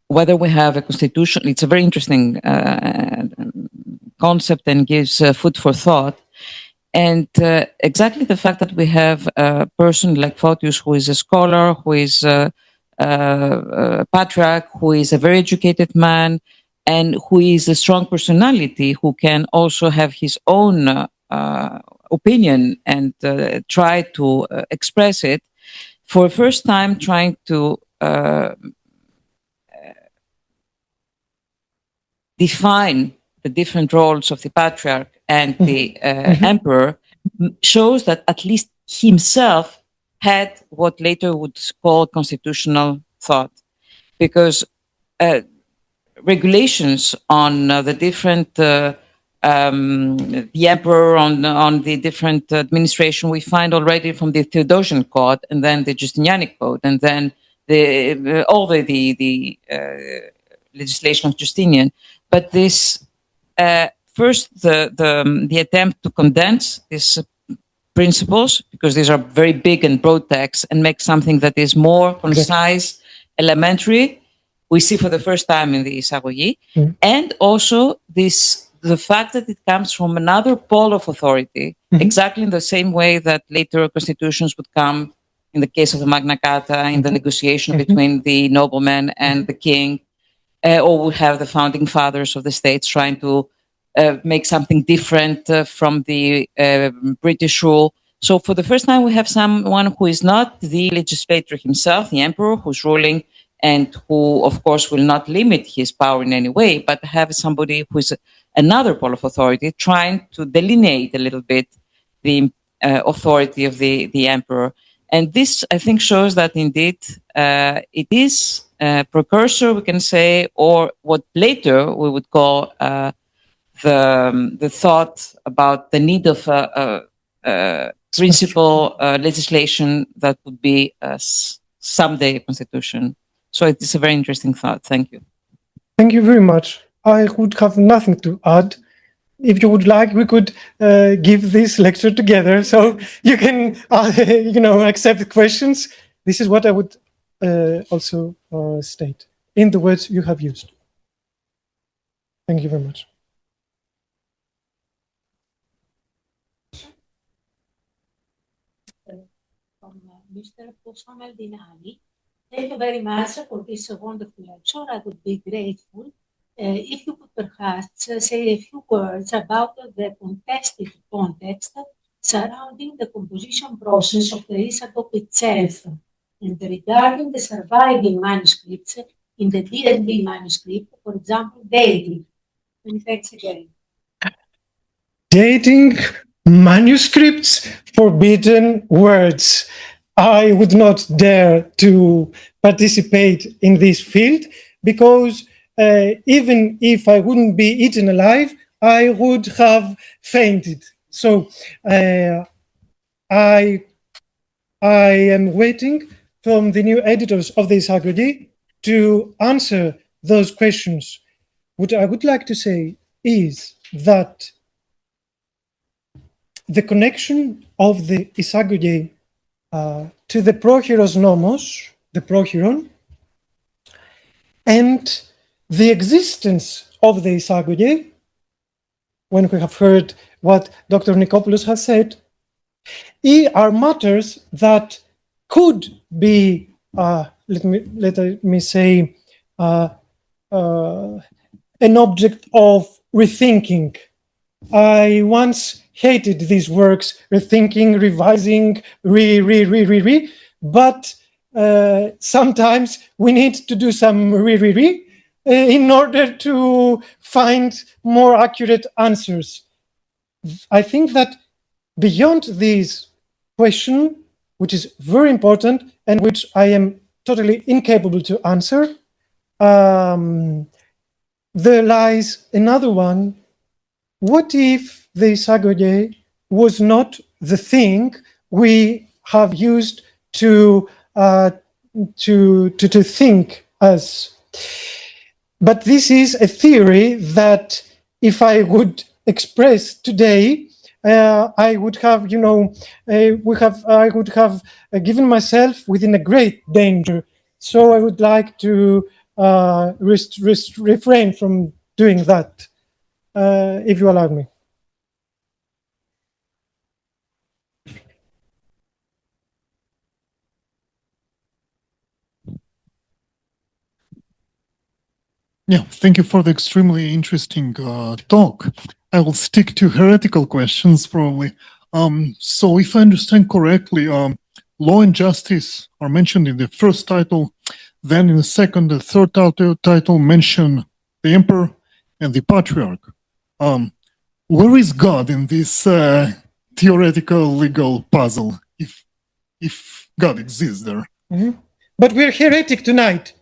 whether we have a constitution, it's a very interesting concept and gives food for thought. And exactly the fact that we have a person like Photius, who is a scholar, who is patriarch who is a very educated man and who is a strong personality, who can also have his own opinion and try to express it, for the first time trying to define the different roles of the patriarch and the emperor, shows that at least himself had what later would call constitutional thought, because regulations on the different the emperor, on the different administration, we find already from the Theodosian Code, and then the Justinianic Code, and then all the legislation of Justinian. But this first, the attempt to condense these principles, because these are very big and broad texts, and make something that is more concise, elementary, we see for the first time in the Eisagoge, and also the fact that it comes from another pole of authority, exactly in the same way that later constitutions would come in the case of the Magna Carta, in the negotiation between the nobleman and the king, or would have the founding fathers of the states trying to make something different from the British rule. So for the first time, we have someone who is not the legislator himself, the emperor, who's ruling, and who, of course, will not limit his power in any way, but have somebody who is another pole of authority trying to delineate a little bit the authority of the emperor. And this, I think, shows that indeed it is a precursor, we can say, or what later we would call the thought about the need of principal legislation that would be someday a constitution. So it is a very interesting thought. Thank you. Thank you very much. I would have nothing to add. If you would like, we could give this lecture together, so you can, accept questions. This is what I would also state in the words you have used. Thank you very much. From Mr. Posamaldinani. Thank you very much for this wonderful lecture. I would be grateful if you could perhaps say a few words about the contested context surrounding the composition process of the Eisagoge itself, and regarding the surviving manuscripts in the DSB manuscript, for example, dating. Many thanks again. Dating manuscripts, forbidden words. I would not dare to participate in this field, because even if I wouldn't be eaten alive, I would have fainted. So I am waiting from the new editors of the Eisagoge to answer those questions. What I would like to say is that the connection of the Eisagoge to the Proheiros Nomos, the Proheiron, and the existence of the Eisagoge, when we have heard what Dr. Nikopoulos has said, are matters that could be, let me say, an object of rethinking. I once hated these works, rethinking, revising, but sometimes we need to do some in order to find more accurate answers. I think that beyond this question, which is very important and which I am totally incapable to answer, there lies another one. What if the Eisagoge was not the thing we have used to think as? But this is a theory that, if I would express today, I would have, I would have given myself within a great danger. So I would like to refrain from doing that, if you allow me. Yeah, thank you for the extremely interesting talk. I will stick to heretical questions probably. So if I understand correctly, law and justice are mentioned in the first title, then in the second and third title mention the emperor and the patriarch. Where is God in this theoretical legal puzzle, if God exists there? Mm-hmm. But we're heretic tonight.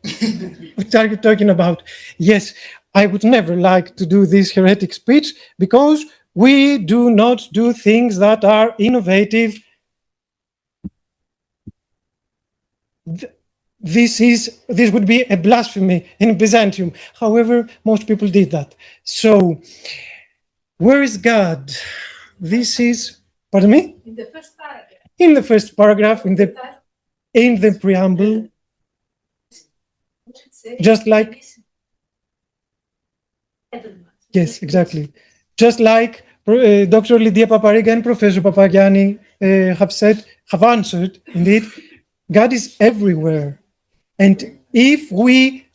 What are you talking about? Yes, I would never like to do this heretic speech because we do not do things that are innovative. This would be a blasphemy in Byzantium. However, most people did that. So, where is God? This is, pardon me? In the first paragraph. In the first paragraph, in the preamble, just like, yes, exactly. Just like Dr. Lydia Paparriga and Professor Papagianni have answered, indeed, God is everywhere. And if we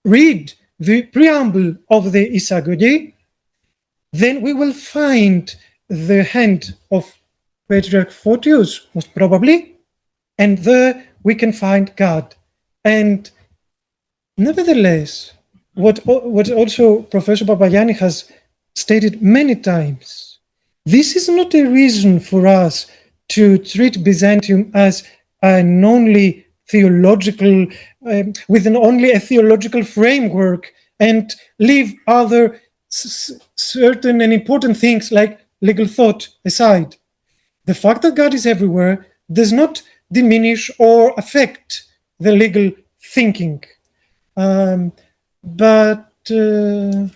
read the preamble of the Eisagoge, then we will find the hand of Patriarch Photius, most probably, and there we can find God. And nevertheless, what also Professor Papagianni has stated many times, this is not a reason for us to treat Byzantium as an only theological, with only a theological framework and leave other certain and important things like legal thought aside. The fact that God is everywhere does not diminish or affect the legal thinking. But we'll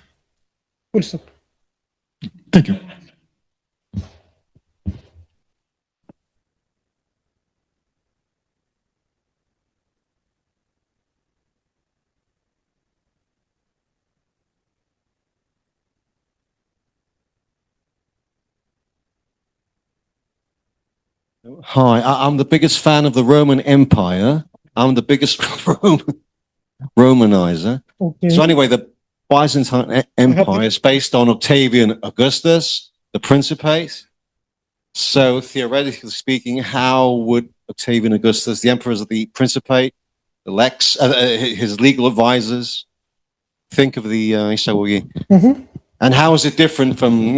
stop. Thank you. Hi, I'm the biggest fan of the Roman Empire. I'm the biggest Romanizer. Okay. So anyway, the Byzantine Empire is based on Octavian Augustus, the Principate. So theoretically speaking, how would Octavian Augustus, the emperors of the Principate, the Lex, his legal advisors, think of the Eisagoge? And how is it different from,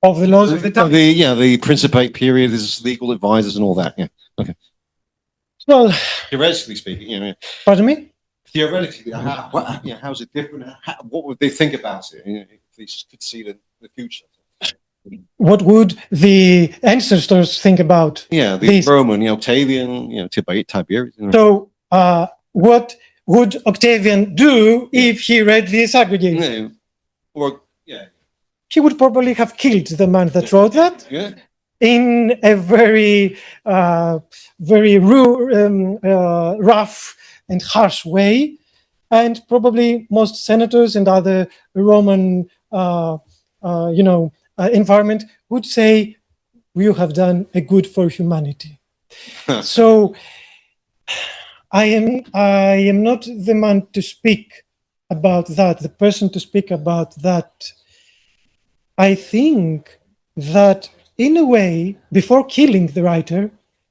of the laws of the time? The Principate period, his legal advisors and all that. Yeah. Okay. Well, theoretically speaking, pardon me? Theoretically, how is it different? What would they think about it if they could see the future? What would the ancestors think about? Yeah, the this? Roman, Octavian, Tiberius. So, what would Octavian do if he read the Eisagoge? He would probably have killed the man that wrote that in a very, very rough and harsh way. And probably most senators and other Roman, environment would say, you have done a good for humanity. So I am not the man to speak about that, the person to speak about that. I think that in a way, before killing the writer,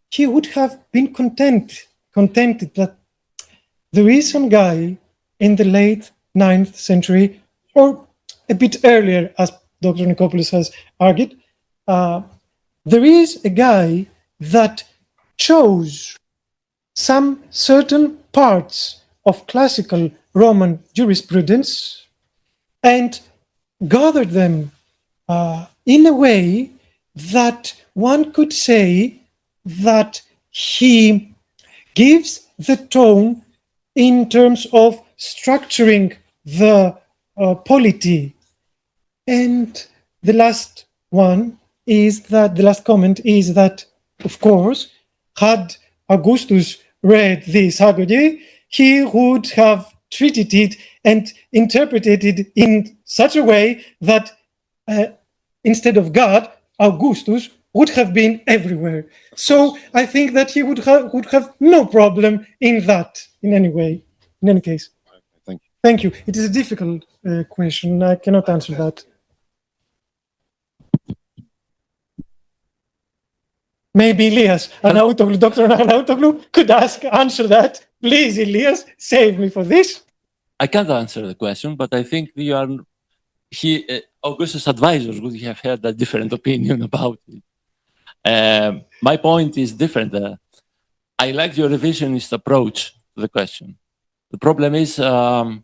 he would have been contented that there is some guy in the late 9th century, or a bit earlier, as Dr. Nikopoulos has argued, there is a guy that chose some certain parts of classical Roman jurisprudence and gathered them in a way that one could say that he gives the tone in terms of structuring the polity. And the last one is that, the last comment is that, of course, had Augustus read the Eisagoge, he would have treated it and interpreted it in such a way that instead of God, Augustus would have been everywhere. So I think that he would have no problem in that, in any way, in any case. Thank you. Thank you. It is a difficult question. I cannot answer that. Maybe Elias, Dr. Arnautoglu could answer that. Please, Elias, save me for this. I can't answer the question, but I think Augustus' advisors would have had a different opinion about it. My point is different. I like your revisionist approach to the question. The problem is I'm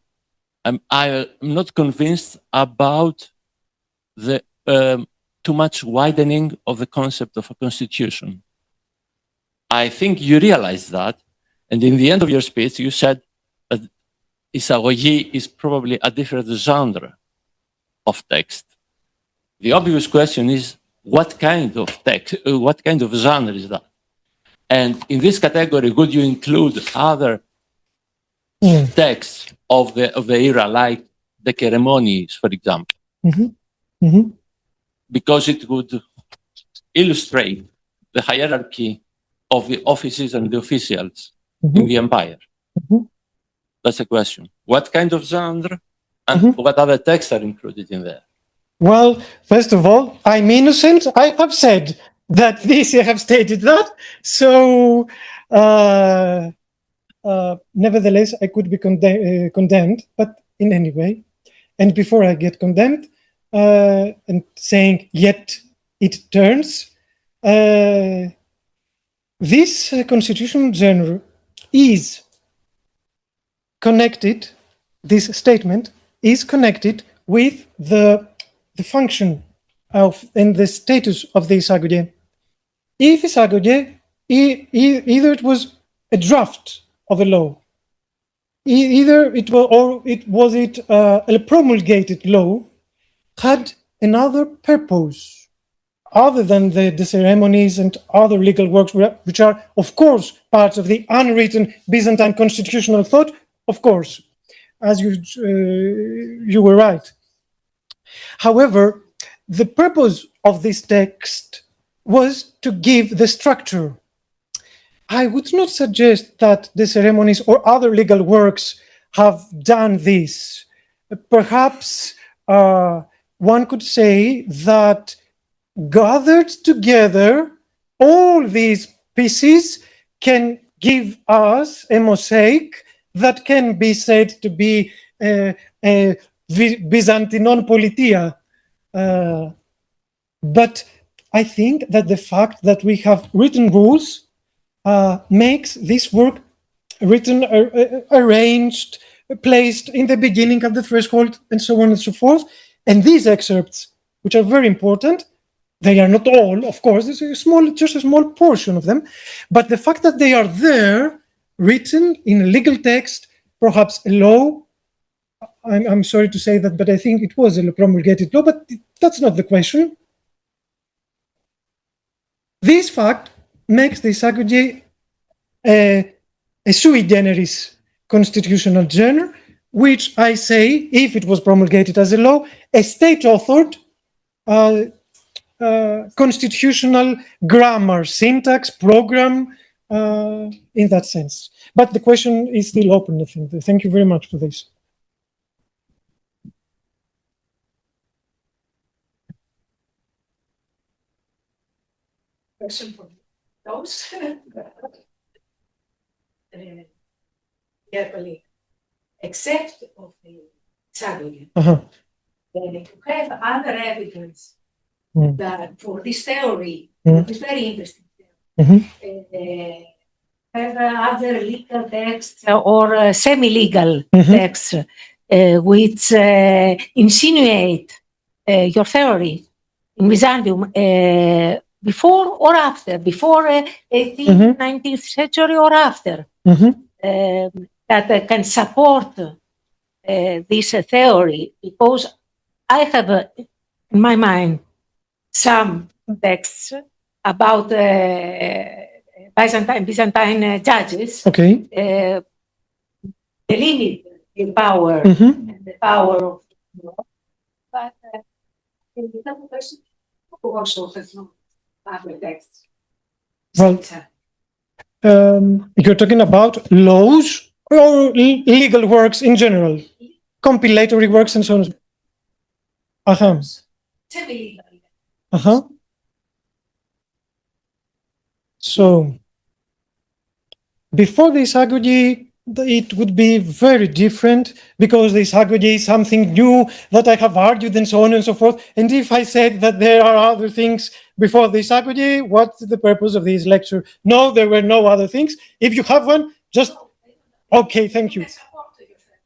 not convinced about the too much widening of the concept of a constitution. I think you realize that, and in the end of your speech, you said that Eisagoge is probably a different genre of text. The obvious question is, what kind of text, what kind of genre is that? And in this category, would you include other texts of the era, like the ceremonies, for example? Because it would illustrate the hierarchy of the offices and the officials in the empire. That's the question. What kind of genre and what other texts are included in there? Well, first of all, I'm innocent. I have said that this, I have stated that. So, nevertheless, I could be condemned, but in any way. And before I get condemned, and saying, yet it turns, this constitutional genre is connected, this statement is connected with the function of and the status of the Eisagoge. If Eisagoge, either it was a draft of a law, either it was a promulgated law, had another purpose other than the ceremonies and other legal works, which are, of course, parts of the unwritten Byzantine constitutional thought, of course, as you were right. However, the purpose of this text was to give the structure. I would not suggest that the ceremonies or other legal works have done this. Perhaps one could say that gathered together, all these pieces can give us a mosaic that can be said to be a Byzantinon politia. But I think that the fact that we have written rules makes this work written, arranged, placed in the beginning at the threshold, and so on and so forth. And these excerpts, which are very important, they are not all, of course, there's just a small portion of them, but the fact that they are there, written in a legal text, perhaps a law, I'm sorry to say that, but I think it was a promulgated law, but that's not the question. This fact makes the Eisagoge a sui generis constitutional genre, which I say, if it was promulgated as a law, a state-authored constitutional grammar, syntax, program, in that sense. But the question is still open, I think. Thank you very much for this. Question for those. Carefully, except of the Eisagoge, you have other evidence that for this theory, it's very interesting. Have other legal texts or semi-legal texts which insinuate your theory in Byzantium before or after, before 18th, 19th century or after, that can support this theory, because I have in my mind some texts about Byzantine judges, the limit in power and the power of law. But the other person also has no other texts. Well, you're talking about laws or legal works in general? compilatory works and so on. So before the Eisagoge, it would be very different, because the Eisagoge is something new that I have argued and so on and so forth. And if I said that there are other things before the Eisagoge, what's the purpose of this lecture? No, there were no other things. If you have one, just, okay, thank you.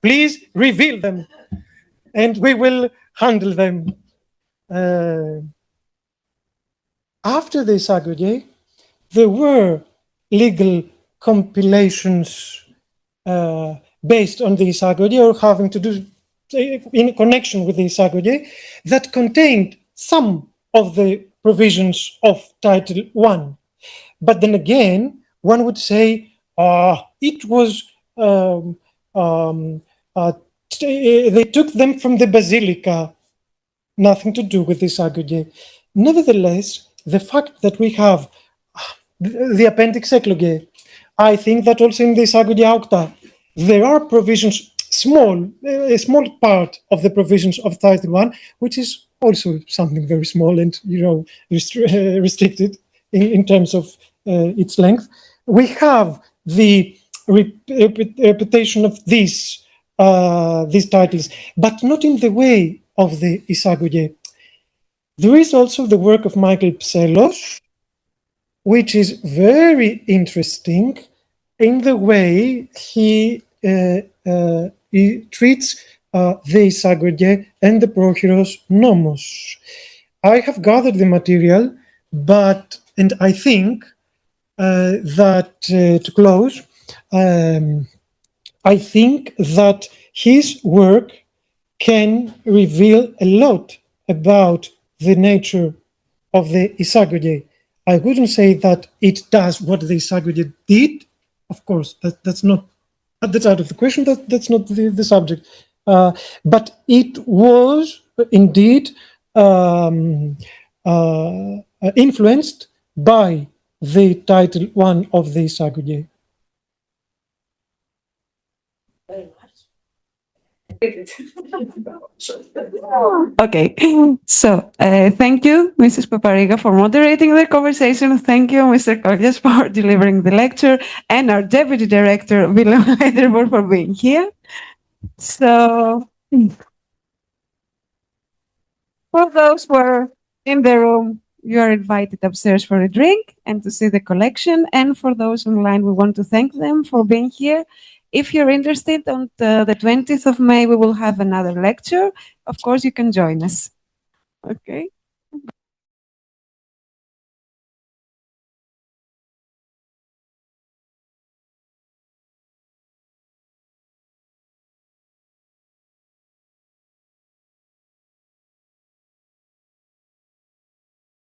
Please reveal them and we will handle them. After the Eisagoge, there were legal compilations based on the Eisagoge, or having to do in connection with the Eisagoge, that contained some of the provisions of Title I. But then again, one would say it was they took them from the Basilica, nothing to do with the Eisagoge. Nevertheless, the fact that we have the Appendix Ekloge, I think that also in the Eisagoge Aukta, there are provisions, a small part of the provisions of Title I, which is also something very small and restricted in terms of its length. We have the repetition of these titles, but not in the way of the Eisagoge. There is also the work of Michael Psellos, which is very interesting in the way he treats the Eisagoge and the Procheiros Nomos. I have gathered the material, and I think that to close, I think that his work can reveal a lot about the nature of the Eisagoge. I wouldn't say that it does what the Eisagoge did. Of course, that's out of the question. That's not the subject. But it was indeed influenced by the Title I of the Eisagoge. Okay, so thank you, Mrs. Paparriga, for moderating the conversation. Thank you, Mr. Kollias, for delivering the lecture, and our Deputy Director, Willem Leiderboer, for being here. So, for those who are in the room, you are invited upstairs for a drink and to see the collection. And for those online, we want to thank them for being here. If you're interested, on the 20th of May, we will have another lecture. Of course, you can join us. Okay.